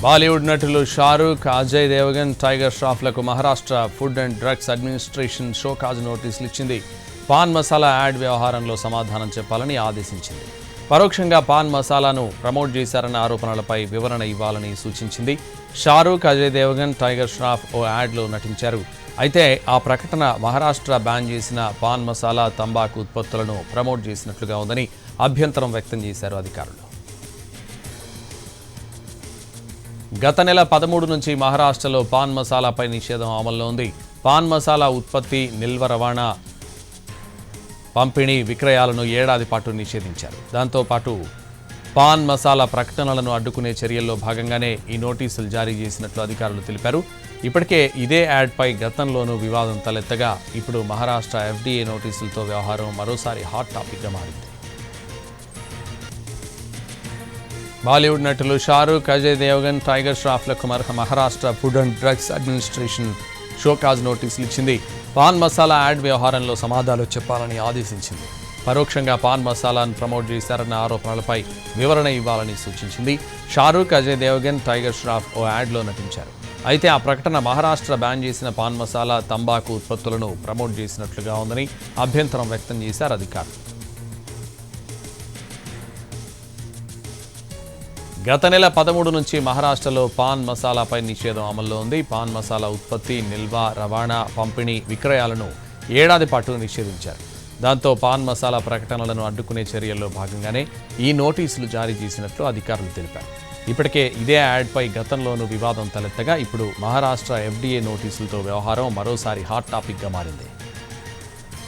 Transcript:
బాలీవుడ్ నటులు షారూక్, అజయ్ దేవగన్, టైగర్ ష్రాఫ్లకు Maharashtra food and drugs administration show cause నోటీసులు ఇచ్చింది. పాన్ మసాలా యాడ్ వ్యవహారంలో సమాధానం చెప్పాలని ఆదేశించింది. పరోక్షంగా పాన్ మసాలాను ప్రమోట్ చేశారన్న ఆరోపణలపై వివరణ ఇవ్వాలని సూచించింది. షారూక్, అజయ్ దేవగన్, టైగర్ ష్రాఫ్ ఓ యాడ్లో నటించారు. అయితే ఆ ప్రకటన మహారాష్ట్ర బ్యాన్ చేసిన పాన్ మసాలా, తంబాకు ఉత్పత్తులను ప్రమోట్ చేసినట్లుగా ఉందని అభ్యంతరం వ్యక్తం చేశారు అధికారులు. గత నెల 13 నుంచి మహారాష్ట్రలో పాన్ మసాలాపై నిషేధం అమల్లో ఉంది. పాన్ మసాలా ఉత్పత్తి, నిల్వ, రవాణా, పంపిణీ, విక్రయాలను ఏడాది పాటు నిషేధించారు. దాంతోపాటు పాన్ మసాలా ప్రకటనలను అడ్డుకునే చర్యల్లో భాగంగానే ఈ నోటీసులు జారీ చేసినట్లు అధికారులు తెలిపారు. ఇప్పటికే ఇదే యాడ్పై గతంలోనూ వివాదం తలెత్తగా ఇప్పుడు మహారాష్ట్ర FDA నోటీసులతో వ్యవహారం మరోసారి హాట్ టాపిక్గా మారింది. బాలీవుడ్ నటులు షారూక్, అజయ్ దేవగన్, టైగర్ ష్రాఫ్లకు Maharashtra food and drugs administration show cause నోటీసులు ఇచ్చింది. పాన్ మసాలా యాడ్ వ్యవహారంలో సమాధానాలు చెప్పాలని ఆదేశించింది. పరోక్షంగా పాన్ మసాలాను ప్రమోట్ చేశారన్న ఆరోపణలపై వివరణ ఇవ్వాలని సూచించింది. షారూక్, అజయ్ దేవగన్, టైగర్ ష్రాఫ్ ఓ యాడ్లో నటించారు. అయితే ఆ ప్రకటన మహారాష్ట్ర బ్యాన్ చేసిన పాన్ మసాలా, తంబాకు ఉత్పత్తులను ప్రమోట్ చేసినట్లుగా ఉందని అభ్యంతరం వ్యక్తం చేశారు అధికారులు. గత నెల 13 నుంచి మహారాష్ట్రలో పాన్ మసాలాపై నిషేధం అమల్లో ఉంది. పాన్ మసాలా ఉత్పత్తి, నిల్వ, రవాణా, పంపిణీ, విక్రయాలను ఏడాది పాటు నిషేధించారు. దాంతో పాన్ మసాలా ప్రకటనలను అడ్డుకునే చర్యల్లో భాగంగానే ఈ నోటీసులు జారీ చేసినట్లు అధికారులు తెలిపారు. ఇప్పటికే ఇదే యాడ్పై గతంలోనూ వివాదం తలెత్తగా ఇప్పుడు మహారాష్ట్ర FDA నోటీసులతో వ్యవహారం మరోసారి హాట్ టాపిక్గా మారింది.